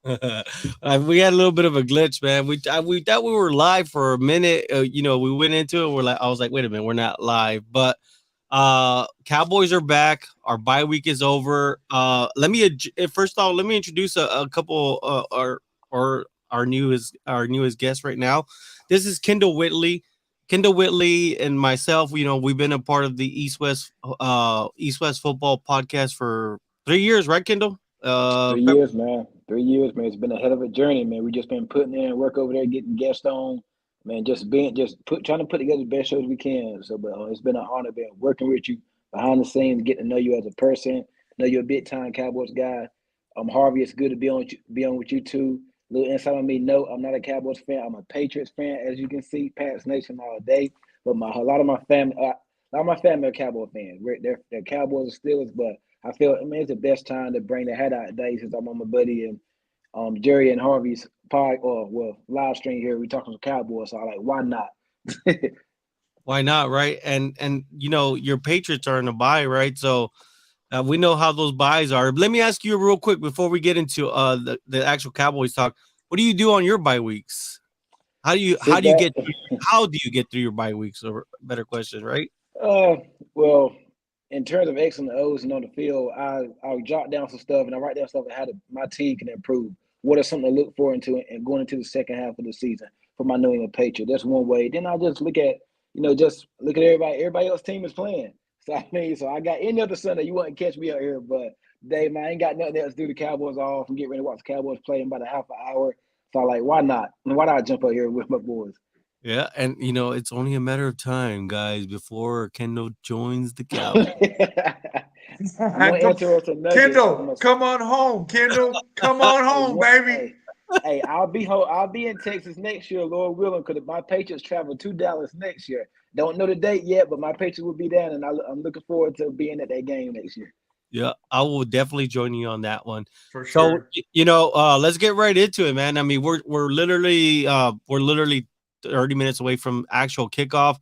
We had a little bit of a glitch, man. We thought we were live for a minute. We went into it. I was like, wait a minute, we're not live. But Cowboys are back. Our bye week is over. First off, let me introduce a couple our newest guest right now. This is Kendall Whitley. Kendall Whitley and myself, we've been a part of the East West football podcast for 3 years, right, Kendall? 3 years, man. 3 years, man. It's been a hell of a journey, man. We just been putting in work over there, getting guests on, man. Trying to put together the best shows we can. So, but it's been an honor being working with you behind the scenes, getting to know you as a person. Know you're a big time Cowboys guy. Harvey, it's good to be on with you too. Little insight on me. No, I'm not a Cowboys fan. I'm a Patriots fan, as you can see. Pats Nation all day. But a lot of my family are Cowboy fans. They're Cowboys and Steelers, but it's the best time to bring the hat out today since I'm on my buddy and Jerry and Harvey's live stream here. We talking some Cowboys, so I like why not? Why not, right? And your Patriots are in a bye, right? So we know how those buys are. Let me ask you real quick before we get into the actual Cowboys talk. What do you do on your bye weeks? How do you how Sit do you back. get how do you get through your bye weeks? Or better question, right? Uh, well, in terms of X and O's and on the field, I'll jot down some stuff and I write down stuff on how my team can improve. What are something to look for into and going into the second half of the season for my New England Patriot? That's one way. Then I just look at everybody. Everybody else team is playing. So so I got any other Sunday you wouldn't catch me out here, but Dave, man, I ain't got nothing else to do. The Cowboys off and get ready to watch the Cowboys play in about a half an hour. So I like, why not? Why not jump out here with my boys? Yeah, and it's only a matter of time, guys, before Kendall joins the Cowboys. I'm gonna enter us a nugget. I'm Kendall, gonna come on home. Kendall, come on hey, home, baby. I'll be in Texas next year, Lord willing, because my Patriots travel to Dallas next year. Don't know the date yet, but my Patriots will be there, and I'm looking forward to being at that game next year. Yeah, I will definitely join you on that one. For So, sure. let's get right into it, man. I mean, we're literally 30 minutes away from actual kickoff.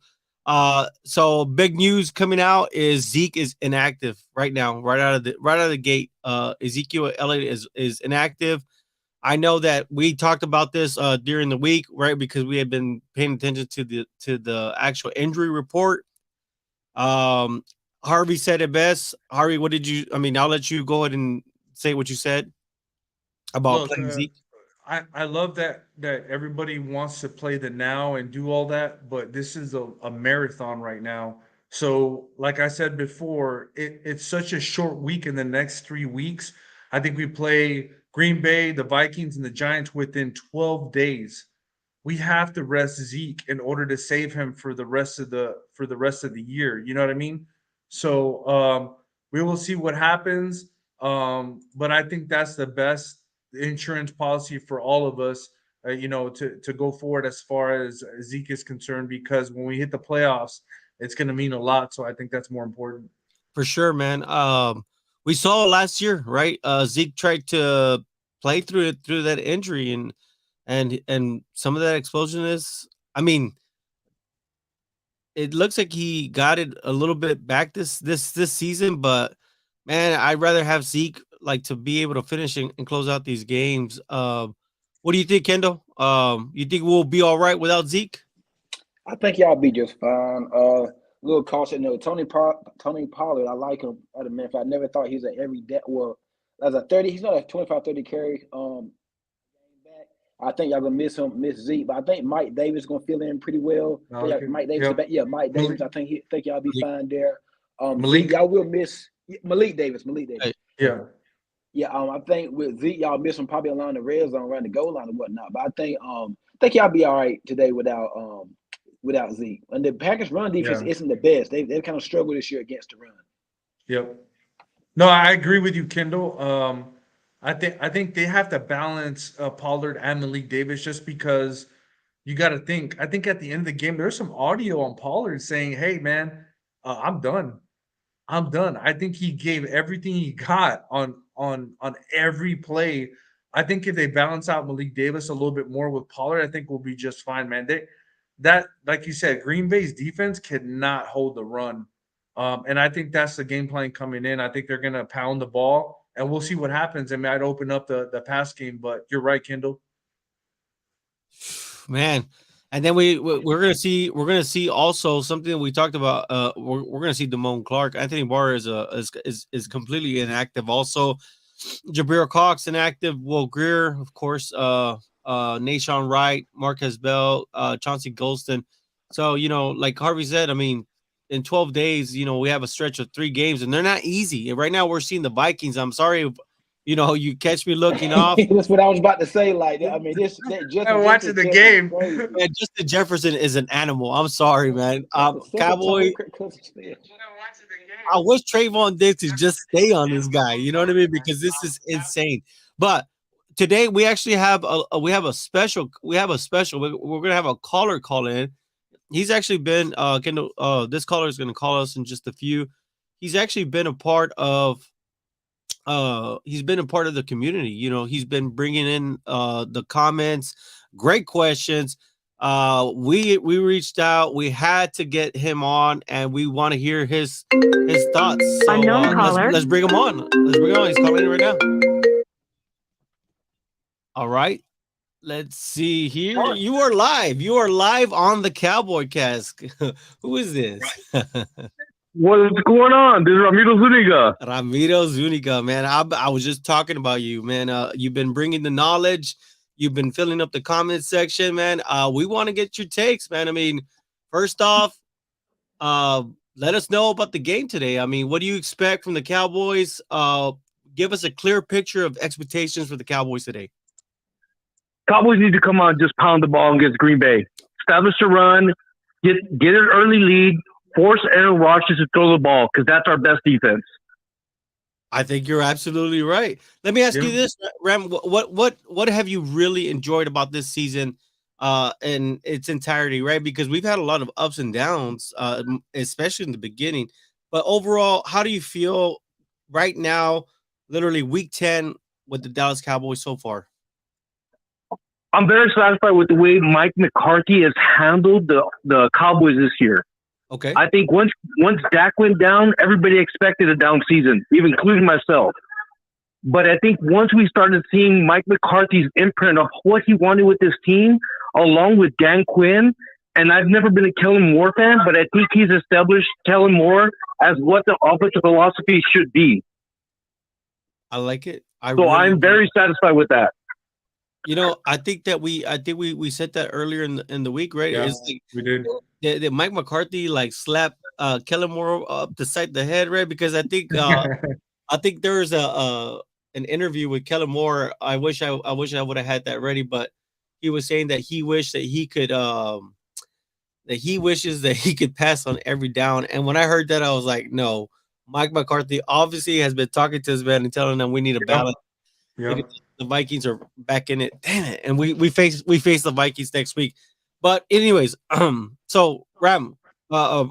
So big news coming out is Zeke is inactive right now, right out of the gate. Ezekiel Elliot is inactive. I know that we talked about this during the week, right? Because we had been paying attention to the actual injury report. Um, Harvey said it best. Harvey, what did you? I mean, I'll let you go ahead and say what you said about Look, playing Zeke. I love that everybody wants to play the now and do all that, but this is a marathon right now. So, like I said before, it's such a short week in the next 3 weeks. I think we play Green Bay, the Vikings, and the Giants within 12 days. We have to rest Zeke in order to save him for the rest of the year. You know what I mean? So we will see what happens. But I think that's the best insurance policy for all of us. To go forward as far as Zeke is concerned, because when we hit the playoffs, it's going to mean a lot. So I think that's more important. For sure, man. We saw it last year, right? Zeke tried to play through that injury, and some of that explosiveness. I mean, it looks like he got it a little bit back this season, but man, I'd rather have Zeke like to be able to finish and close out these games. What do you think, Kendall? You think we'll be all right without Zeke? I think y'all be just fine. Little caution note: Tony Pollard. I like him at a Memphis. I never thought he's a every day. Well, as a 30, he's not a 25-30 carry. Back. I think y'all gonna miss Zeke, but I think Mike Davis gonna fill in pretty well. Okay. Mike Davis, Yep. back. Yeah, Mike Malik, Davis. Think y'all be fine there. Zeke, Malik. y'all will miss Malik Davis. Malik Davis. Hey, hey, Yeah. Yeah, I think with Zeke, y'all miss him probably along the red zone, around the goal line and whatnot. But I think y'all be all right today without Zeke. And the Packers' run defense Yeah. isn't the best. They've kind of struggled this year against the run. Yep. No, I agree with you, Kendall. I think they have to balance Pollard and Malik Davis just because you got to think. I think at the end of the game, there's some audio on Pollard saying, "Hey, man, I'm done. I'm done." I think he gave everything he got on every play. I think if they balance out Malik Davis a little bit more with Pollard, I think we'll be just fine, man. That like you said, Green Bay's defense cannot hold the run. And I think that's the game plan coming in. I think they're gonna pound the ball and we'll see what happens. It might open up the pass game, but you're right, Kendall. Man. And then we're gonna see also something that we talked about. We're gonna see Damone Clark. Anthony Barr is completely inactive. Also, Jabril Cox inactive. Will Greer, of course. Nashawn Wright, Marquez Bell, Chauncey Golston. So like Harvey said, I mean, in 12 days, we have a stretch of 3 games, and they're not easy. And right now, we're seeing the Vikings. I'm sorry if, you catch me looking off. That's what I was about to say. Like, I mean, I'm watching the game. Man, Justin Jefferson is an animal. I'm sorry, man. Cowboy. I wish Trayvon Diggs could just stay on this guy. You know what I mean? Because this is insane. But today we actually have a special. We're gonna have a caller call in. He's actually been Kendall. This caller is gonna call us in just a few. He's actually been a part of. He's been a part of the community. He's been bringing in the comments, great questions. We reached out. We had to get him on, and we want to hear his thoughts. So let's bring him on. He's calling in right now. All right. Let's see here. You are live. You are live on the Cowboy Cast. Who is this? What's going on? This is Ramiro Zuniga. Ramiro Zuniga, man. I was just talking about you, man. You've been bringing the knowledge. You've been filling up the comment section, man. We want to get your takes, man. I mean, first off, let us know about the game today. I mean, what do you expect from the Cowboys? Give us a clear picture of expectations for the Cowboys today. Cowboys need to come on, just pound the ball against Green Bay. Establish a run, get an early lead, force Aaron Rodgers to throw the ball, because that's our best defense. I think you're absolutely right. Let me ask you this, Ram. What have you really enjoyed about this season in its entirety, right? Because we've had a lot of ups and downs, especially in the beginning. But overall, how do you feel right now, literally week 10 with the Dallas Cowboys so far? I'm very satisfied with the way Mike McCarthy has handled the Cowboys this year. Okay. I think once Dak went down, everybody expected a down season, even including myself. But I think once we started seeing Mike McCarthy's imprint of what he wanted with this team, along with Dan Quinn, and I've never been a Kellen Moore fan, but I think he's established Kellen Moore as what the offensive philosophy should be. I like it. I'm very satisfied with that. I think that we said that earlier in the week, right? Yeah, we did. Did Mike McCarthy slapped Kellen Moore up the side of the head, right? Because I think there was an interview with Kellen Moore. I wish I would have had that ready, but he was saying that he wished that he could wishes that he could pass on every down. And when I heard that, I was like, no, Mike McCarthy obviously has been talking to his man and telling them we need a balance. Yeah. The Vikings are back in it. Damn it. And we face the Vikings next week. But anyways, so Ram,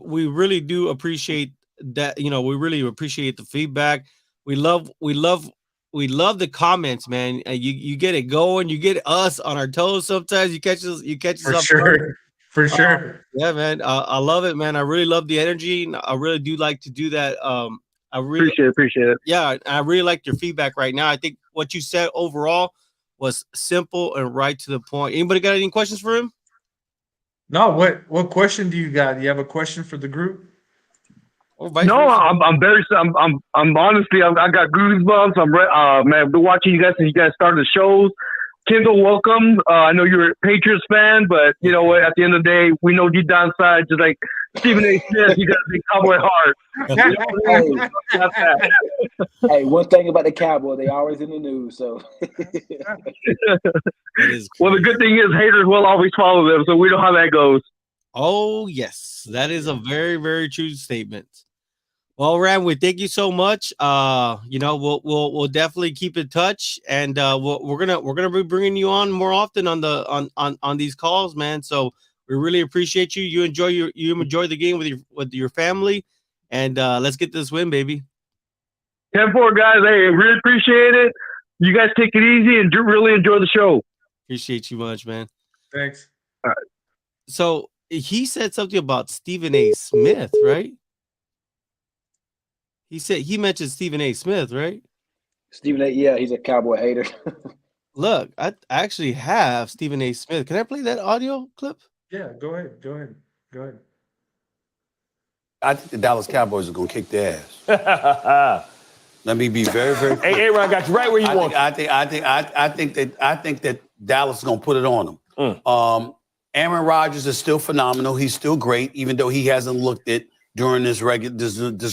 we really do appreciate that. We really appreciate the feedback. We love the comments, man. You get it going. You get us on our toes sometimes. You catch us For up sure. For sure. Yeah, man. I love it, man. I really love the energy. I really do like to do that. I really appreciate it. Yeah, I really like your feedback right now. I think what you said overall was simple and right to the point. Anybody got any questions for him? No. What question do you got? Do you have a question for the group? No, I'm honestly, I got goosebumps. Man, I've been watching you guys since you guys started the shows. Kendall, welcome. I know you're a Patriots fan, but you know what? At the end of the day, we know deep down inside, just like Stephen A. Smith, you got a big Cowboy heart. Hey, one thing about the Cowboys, they always in the news. So, well, the good thing is haters will always follow them, so we know how that goes. Oh yes, that is a very, very true statement. Well, Ram, we thank you so much. We'll definitely keep in touch, and we're gonna be bringing you on more often on these calls, man. So we really appreciate you. You enjoy the game with your family, and let's get this win, baby. 10-4, guys. Hey, really appreciate it. You guys take it easy and really enjoy the show. Appreciate you much, man. Thanks. All right. So he said something about Stephen A. Smith, right? He mentioned Stephen A. Smith, right? Stephen A. Yeah, he's a Cowboy hater. Look, I actually have Stephen A. Smith. Can I play that audio clip? Yeah, go ahead. I think the Dallas Cowboys are going to kick their ass. Let me be very, very clear. Hey, Aaron, got you right where you want. I think that Dallas is going to put it on them. Aaron Rodgers is still phenomenal. He's still great, even though he hasn't looked it during this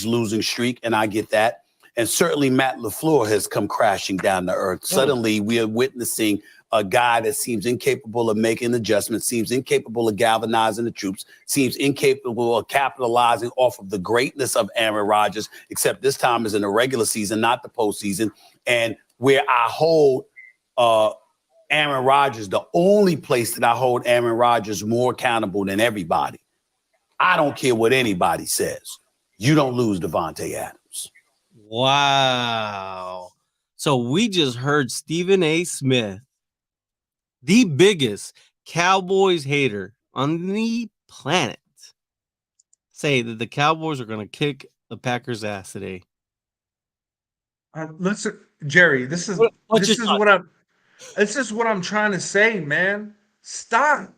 losing streak, and I get that. And certainly Matt LaFleur has come crashing down to earth. Suddenly we are witnessing a guy that seems incapable of making adjustments, seems incapable of galvanizing the troops, seems incapable of capitalizing off of the greatness of Aaron Rodgers, except this time is in the regular season, not the postseason. And where I hold Aaron Rodgers, the only place that I hold Aaron Rodgers more accountable than everybody. I don't care what anybody says. You don't lose Devontae Adams. Wow. So we just heard Stephen A. Smith, the biggest Cowboys hater on the planet, say that the Cowboys are going to kick the Packers' ass today. Listen, Jerry, this is what I'm trying to say, man. Stop.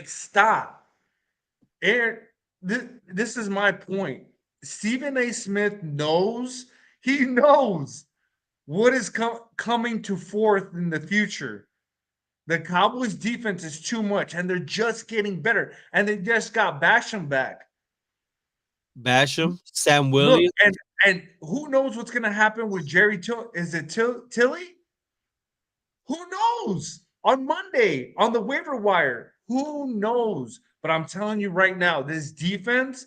Stop. Aaron, this is my point. Stephen A. Smith knows what is coming to forth in the future. The Cowboys defense is too much, and they're just getting better. And they just got Basham back. Basham, Sam Williams. Look, and who knows what's going to happen with Jerry Tilley? Is it Tilley? Who knows? On Monday, on the waiver wire. Who knows? But I'm telling you right now, this defense,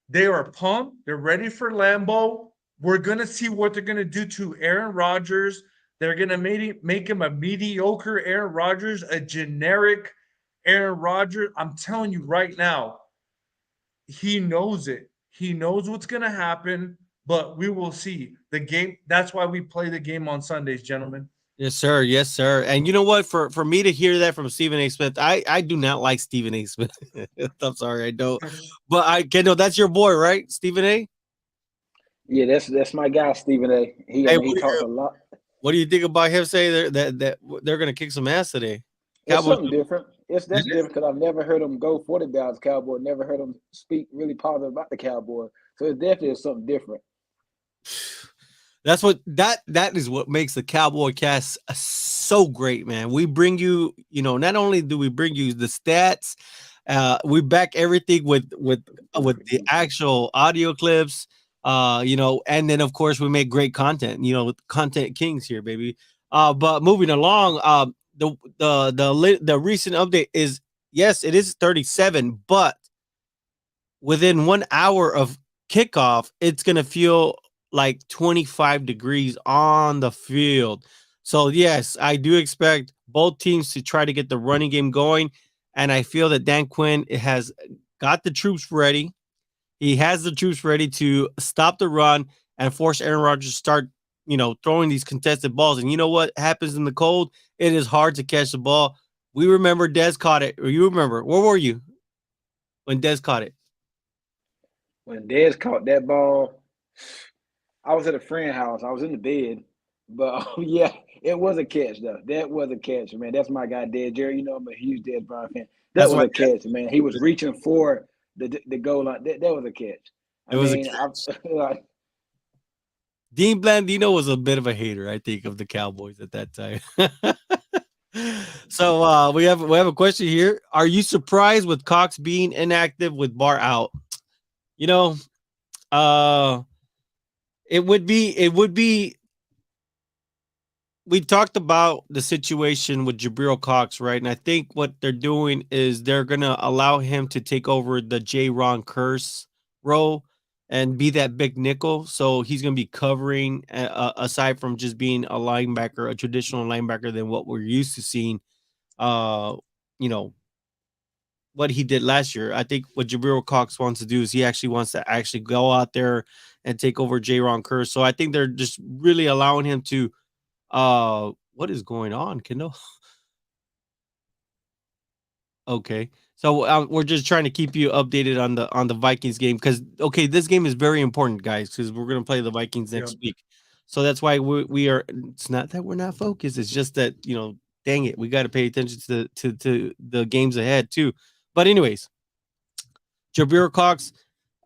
they are pumped. They're ready for Lambeau. We're going to see what they're going to do to Aaron Rodgers. They're going to make him a mediocre Aaron Rodgers, a generic Aaron Rodgers. I'm telling you right now, he knows it. He knows what's going to happen, but we will see. The game, that's why we play the game on Sundays, gentlemen. Yes, sir. Yes, sir. And you know what? For me to hear that from Stephen A. Smith, I do not like Stephen A. Smith. I'm sorry, I don't. But Kendall, that's your boy, right? Stephen A.? Yeah, that's my guy, Stephen A. He talks a lot. What do you think about him saying that they're going to kick some ass today? It's something different. That's different because I've never heard him go for the Dallas Cowboys. Never heard him speak really positive about the Cowboys. So it definitely is something different. That's what that is what makes the Cowboy Cast so great, man. We bring you, not only do we bring you the stats, we back everything with the actual audio clips, and then of course we make great content, content kings here, baby. But moving along, the recent update is, yes, it is 37, but within 1 hour of kickoff, it's gonna feel like 25 degrees on the field. So yes, I do expect both teams to try to get the running game going. And I feel that Dan Quinn has got the troops ready. He has the troops ready to stop the run and force Aaron Rodgers to start, throwing these contested balls. And you know what happens in the cold? It is hard to catch the ball. We remember Dez caught it. Or you remember, where were you when Dez caught it? When Dez caught that ball, I was at a friend's house. I was in the bed, but yeah, it was a catch though. That was a catch, man. That's my guy, Dez. Jerry, I'm a huge Dez Bryant fan. That was a catch, man. He was reaching for the goal line. That was a catch. Dean Blandino was a bit of a hater, I think, of the Cowboys at that time. So we have a question here. Are you surprised with Cox being inactive with Barr out? It would be. We talked about the situation with Jabril Cox, right? And I think what they're doing is they're going to allow him to take over the Ron Curse role and be that big nickel. So he's going to be covering, aside from just being a linebacker, a traditional linebacker than what we're used to seeing, what he did last year. I think what Jabril Cox wants to do is he actually wants to go out there and take over Ron Curse. So I think they're just really allowing him to, what is going on, Kendall? Okay. So we're just trying to keep you updated on the Vikings game because, this game is very important, guys, because we're going to play the Vikings next week. So that's why we are. It's not that we're not focused. It's just that dang it, we got to pay attention to the games ahead too. But anyways, Jabril Cox,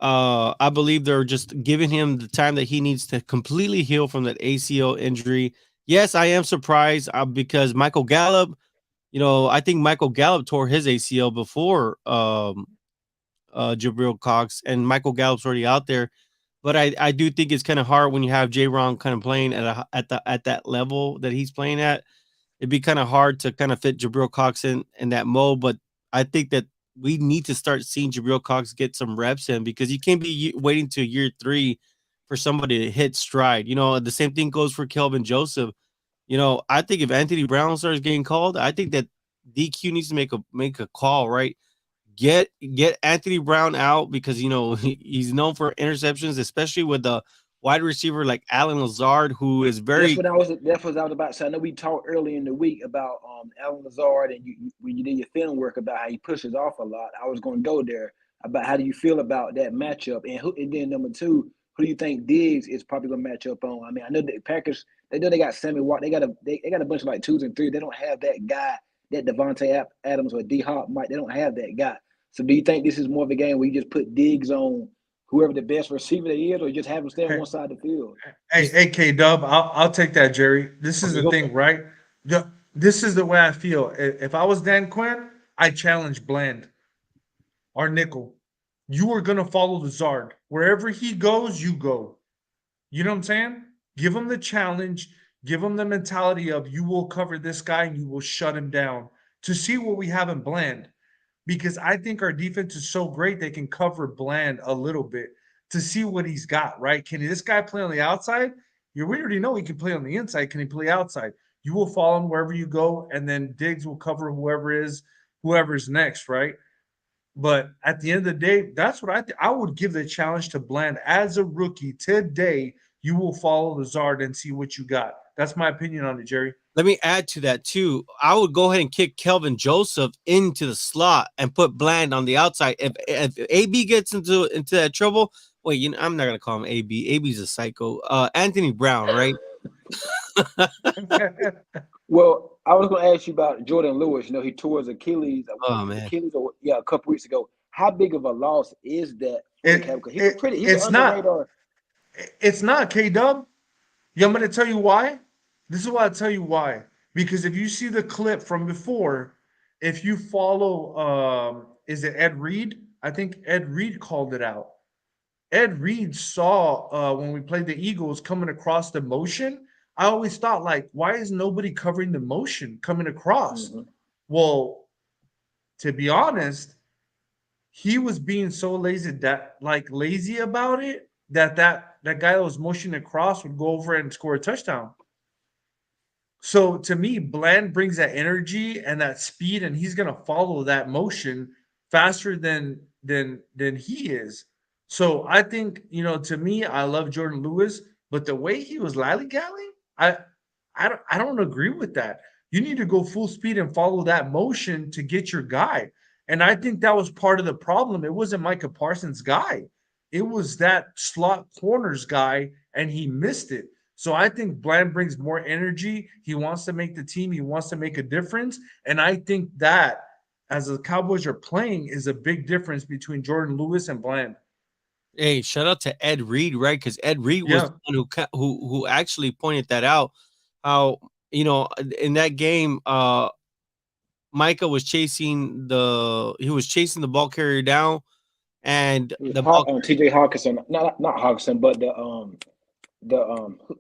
I believe they're just giving him the time that he needs to completely heal from that ACL injury. Yes, I am surprised because Michael Gallup, I think Michael Gallup tore his ACL before Jabril Cox, and Michael Gallup's already out there. But I do think it's kind of hard when you have J-Ron kind of playing at that level that he's playing at. It'd be kind of hard to kind of fit Jabril Cox in that mode. But I think that we need to start seeing Jabril Cox get some reps in, because you can't be waiting to year 3 for somebody to hit stride. The same thing goes for Kelvin Joseph. I think if Anthony Brown starts getting called, I think that DQ needs to make a call, right? Get Anthony Brown out, because he's known for interceptions, especially with the wide receiver like Alan Lazard, who is very. That's what I was about to say. I know we talked early in the week about Alan Lazard, and when you did your film work about how he pushes off a lot. I was going to go there about how do you feel about that matchup, and then number 2, who do you think Diggs is probably going to match up on? I mean, I know the Packers, they got Sammy Watt, they got a bunch of like 2s and 3s. They don't have that guy, that Devontae Adams or D Hop Mike. They don't have that guy. So do you think this is more of a game where you just put Diggs on whoever the best receiver is, or just have him stay on one side of the field? Hey, K-Dub, I'll take that, Jerry. This is the thing, right? This is the way I feel. If I was Dan Quinn, I challenge Bland, our nickel. You are going to follow the Zard. Wherever he goes, you go. You know what I'm saying? Give him the challenge. Give him the mentality of you will cover this guy and you will shut him down, to see what we have in Bland. Because I think our defense is so great they can cover Bland a little bit to see what he's got, right? Can this guy play on the outside? We already know he can play on the inside. Can he play outside? You will follow him wherever you go, and then Diggs will cover whoever's next, right? But at the end of the day, that's what I think. I would give the challenge to Bland as a rookie today. You will follow the Zard and see what you got. That's my opinion on it, Jerry. Let me add to that too. I would go ahead and kick Kelvin Joseph into the slot and put Bland on the outside. If AB gets into that trouble, wait, I'm not gonna call him AB. AB's a psycho. Anthony Brown, right? Well, I was going to ask you about Jordan Lewis. He tore his Achilles. Oh man, a couple weeks ago. How big of a loss is that? He's It's under not. radar. It's not, K-Dub. Yeah, I'm going to tell you why. This is why I'll tell you why. Because if you see the clip from before, if you follow, is it Ed Reed? I think Ed Reed called it out. Ed Reed saw when we played the Eagles coming across the motion. I always thought, like, why is nobody covering the motion coming across? Mm-hmm. Well, to be honest, he was being so lazy about it that guy that was motioning across would go over and score a touchdown. So to me, Bland brings that energy and that speed, and he's gonna follow that motion faster than he is. So I think, to me, I love Jordan Lewis, but the way he was lollygagging, I don't agree with that. You need to go full speed and follow that motion to get your guy. And I think that was part of the problem. It wasn't Micah Parsons' guy. It was that slot corners guy, and he missed it. So I think Bland brings more energy. He wants to make the team. He wants to make a difference. And I think that, as the Cowboys are playing, is a big difference between Jordan Lewis and Bland. Hey, shout out to Ed Reed, right? Because Ed Reed was the one who actually pointed that out. How in that game, Micah was chasing the ball carrier down, and TJ Hawkinson, not Hawkinson, but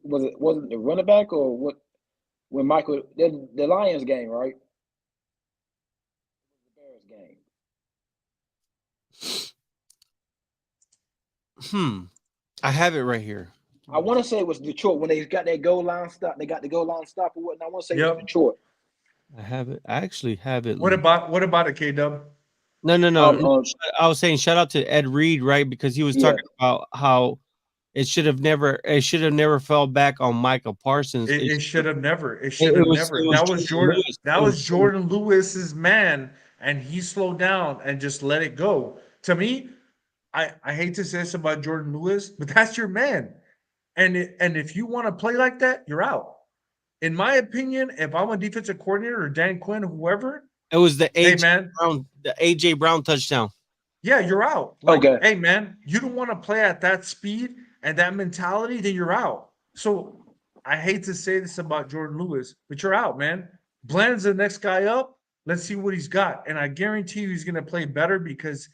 wasn't the running back, or what? When Michael, the Lions game, right? The Bears game. I have it right here. I want to say it was Detroit when they got that goal line stop. They got the goal line stop or whatnot. I want to say it was Detroit. I have it. I actually have it. What about a K-Dub? No. I was saying shout out to Ed Reed, right? Because he was talking about how it should have never fell back on Micah Parsons. It should have never. That was Jordan Lewis's man, and he slowed down and just let it go. To me, I hate to say this about Jordan Lewis, but that's your man. And if you want to play like that, you're out. In my opinion, if I'm a defensive coordinator or Dan Quinn, whoever, It was the hey AJ man, Brown, the AJ Brown touchdown. yeah, you're out. Like, Okay. hey man, you don't want to play at that speed and that mentality, then you're out. So I hate to say this about Jordan Lewis, but you're out, man. Bland's the next guy up. Let's see what he's got. And I guarantee you he's going to play better because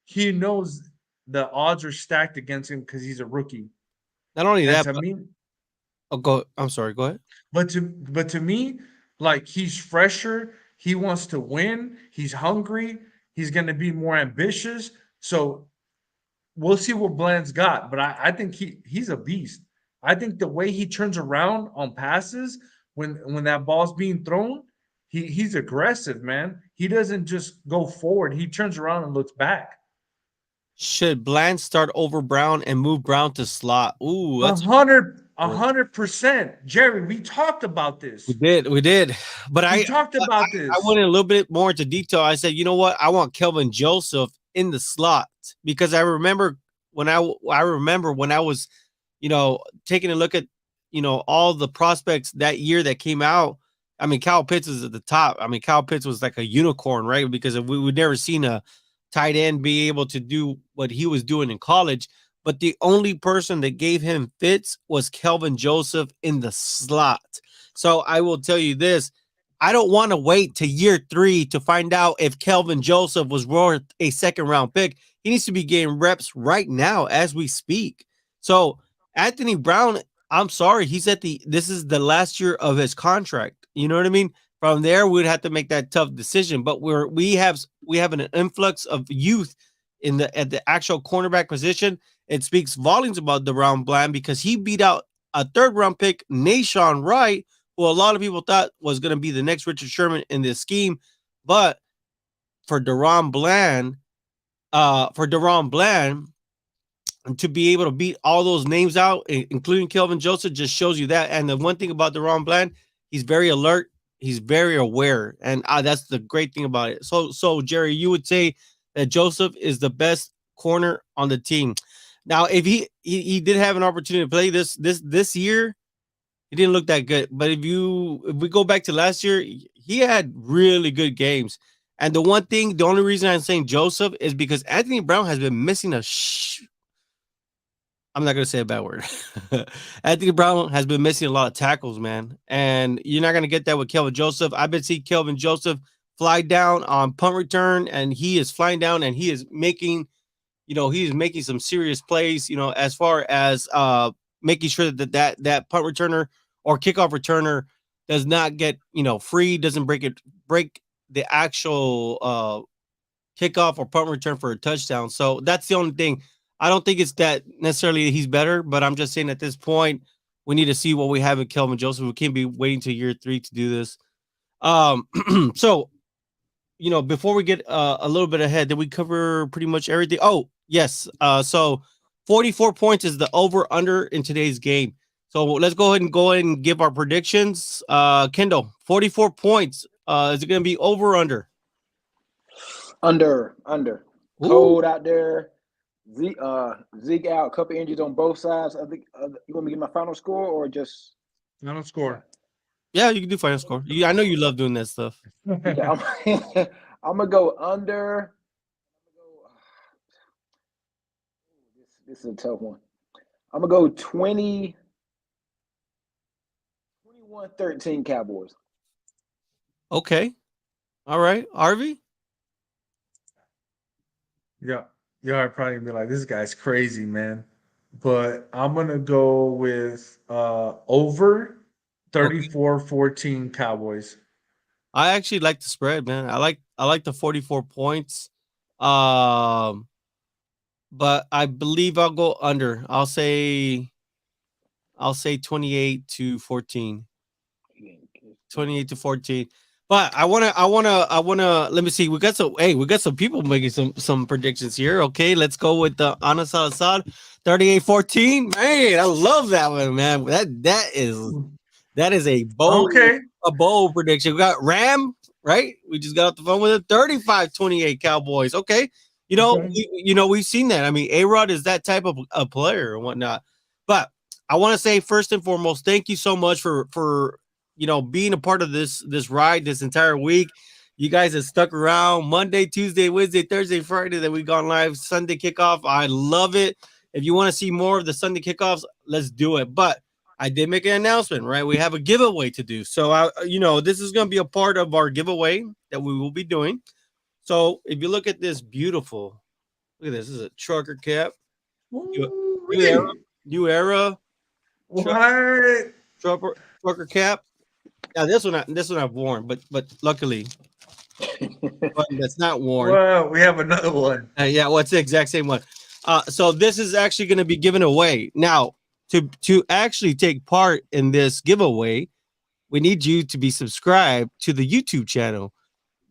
he knows the odds are stacked against him because he's a rookie. Not only And that, to but, me, I'm sorry, go ahead. but to me, like he's fresher. He wants to win. He's hungry. He's going to be more ambitious. So we'll see what Bland's got. But I think he's a beast. I think the way he turns around on passes when that ball's being thrown, he's aggressive, man. He doesn't just go forward. He turns around and looks back. Should Bland start over Brown and move Brown to slot? Ooh, that's 100%. Jerry, we talked about this. we did. But We talked about this. I went a little bit more into detail. I said, you know what? I want Kelvin Joseph in the slot because I remember when I was, taking a look at, all the prospects that year that came out. I mean, Kyle Pitts is at the top. I mean, Kyle Pitts was like a unicorn, right? Because we'd never seen a tight end be able to do what he was doing in college. But the only person that gave him fits was Kelvin Joseph in the slot. So I will tell you this. I don't want to wait to year 3 to find out if Kelvin Joseph was worth a second-round pick. He needs to be getting reps right now as we speak. So Anthony Brown, I'm sorry, this is the last year of his contract. You know what I mean? From there, we'd have to make that tough decision. But we have an influx of youth at the actual cornerback position. It speaks volumes about DaRon Bland because he beat out a third-round pick, Nashawn Wright, who a lot of people thought was going to be the next Richard Sherman in this scheme. But for DaRon Bland, to be able to beat all those names out, including Kelvin Joseph, just shows you that. And the one thing about DaRon Bland, he's very alert. He's very aware. And that's the great thing about it. So Jerry, you would say that Joseph is the best corner on the team. Now, if he did have an opportunity to play this year, he didn't look that good. But if we go back to last year, he had really good games. And the only reason I'm saying Joseph is because Anthony Brown has been missing I'm not going to say a bad word. Anthony Brown has been missing a lot of tackles, man. And you're not going to get that with Kelvin Joseph. I've been seeing Kelvin Joseph fly down on punt return, and he is flying down, and he is making some serious plays, as far as making sure that punt returner or kickoff returner does not get, free, doesn't break the actual kickoff or punt return for a touchdown. So that's the only thing. I don't think it's that necessarily he's better, but I'm just saying at this point, we need to see what we have in Kelvin Joseph. We can't be waiting till year 3 to do this. So, before we get a little bit ahead, did we cover pretty much everything? Oh, yes. So 44 points is the over-under in today's game. So let's go ahead and give our predictions. Kendall, 44 points. Is it going to be over or under? Under. Ooh. Cold out there. Zeke out, a couple injuries on both sides. You want me to get my final score or just Final score? Yeah, you can do final score. I know you love doing that stuff. Yeah, I'm gonna go under. This is a tough one. I'm gonna go 21-13 Cowboys. Okay. All right. Harvey? Yeah. Y'all are probably gonna be like, this guy's crazy, man. But I'm gonna go with over 34-14 Cowboys. I actually like the spread, man. I like the 44 points. But I believe I'll go under. I'll say 28-14. 28-14. But I wanna let me see. We got some people making some predictions here. Okay, let's go with the Anas Al-Assad 38-14. Man, I love that one, man. That is a bold prediction. We got Ram, right? We just got off the phone with it. 35-28 Cowboys. Okay. We've seen that. I mean, A-Rod is that type of a player and whatnot. But I want to say first and foremost, thank you so much for being a part of this ride this entire week. You guys have stuck around Monday, Tuesday, Wednesday, Thursday, Friday that we've gone live. Sunday kickoff. I love it. If you want to see more of the Sunday kickoffs, let's do it. But I did make an announcement, right? We have a giveaway to do. So this is going to be a part of our giveaway that we will be doing. So if you look at this beautiful, look at this. This is a trucker cap. New era. What? Trucker cap. Now this one I've worn, but luckily that's not worn. Well, we have another one. Yeah, well, it's the exact same one. So this is actually going to be given away. Now, to actually take part in this giveaway, we need you to be subscribed to the YouTube channel.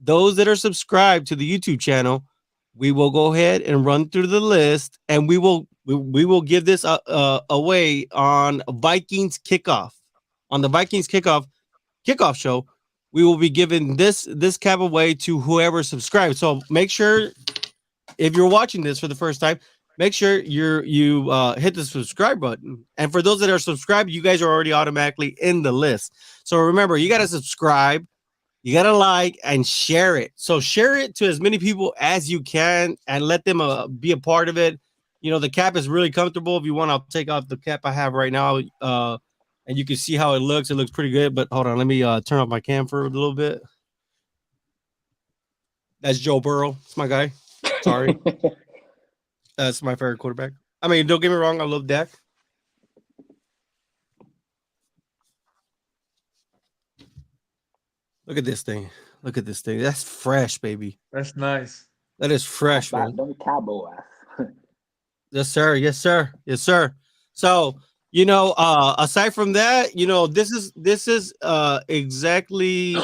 Those that are subscribed to the YouTube channel, we will go ahead and run through the list, and we will give this away on Vikings Kickoff. On the Vikings Kickoff show, we will be giving this cap away to whoever subscribes. So make sure, if you're watching this for the first time, make sure you hit the subscribe button. And for those that are subscribed, you guys are already automatically in the list. So remember, you got to subscribe, you got to like, and share it. So share it to as many people as you can and let them be a part of it. The cap is really comfortable. If you want, I'll take off the cap I have right now. And you can see how it looks. It looks pretty good. But hold on, let me turn off my cam for a little bit. That's Joe Burrow. It's my guy. Sorry. That's my favorite quarterback. I mean, don't get me wrong. I love Dak. Look at this thing. Look at this thing. That's fresh, baby. That's nice. That is fresh, man. Them Cowboys. Yes, sir. Yes, sir. Yes, sir. So, aside from that, this is exactly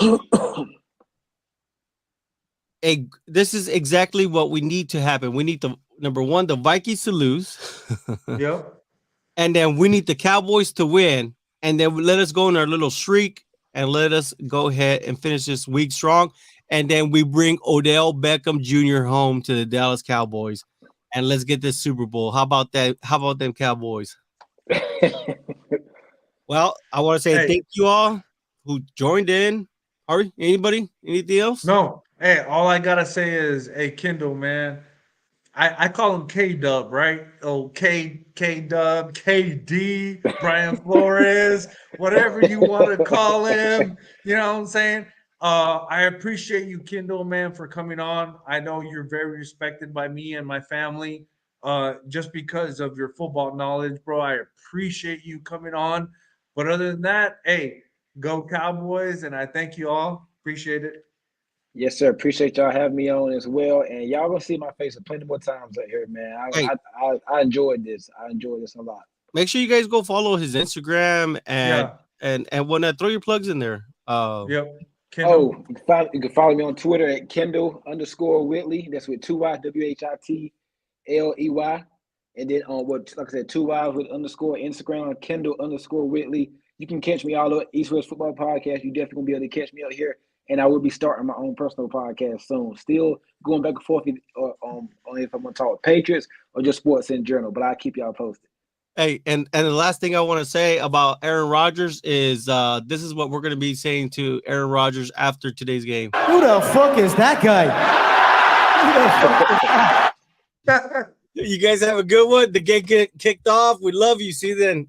this is exactly what we need to happen. We need number one, the Vikings to lose. Yep. And then we need the Cowboys to win. And then let us go on our little streak and let us go ahead and finish this week strong. And then we bring Odell Beckham Jr. home to the Dallas Cowboys. And let's get this Super Bowl. How about that? How about them Cowboys? Well, I want to say thank you all who joined in. Ari, anybody? Anything else? No. Hey, all I gotta say is, hey, Kendall, man. I call him K-Dub, right? Oh, K-Dub, KD, Brian Flores, whatever you want to call him. You know what I'm saying? I appreciate you, Kendall, man, for coming on. I know you're very respected by me and my family just because of your football knowledge, bro. I appreciate you coming on. But other than that, hey, go Cowboys, and I thank you all. Appreciate it. Yes, sir. Appreciate y'all having me on as well. And y'all gonna see my face plenty more times out here, man. I enjoyed this. I enjoyed this a lot. Make sure you guys go follow his Instagram and whatnot. Throw your plugs in there. Yep. Kendall. Oh, you can follow me on Twitter at Kendall_Whitley. That's with 2 Y's, WHITLEY. And then on like I said, 2 Y's with underscore Instagram, Kendall_Whitley. You can catch me all over East West Football Podcast. You definitely gonna be able to catch me out here. And I will be starting my own personal podcast soon. Still going back and forth on if I'm going to talk Patriots or just sports in general. But I'll keep y'all posted. Hey, and the last thing I want to say about Aaron Rodgers is this is what we're going to be saying to Aaron Rodgers after today's game. Who the fuck is that guy? You guys have a good one. The game kicked off. We love you. See you then.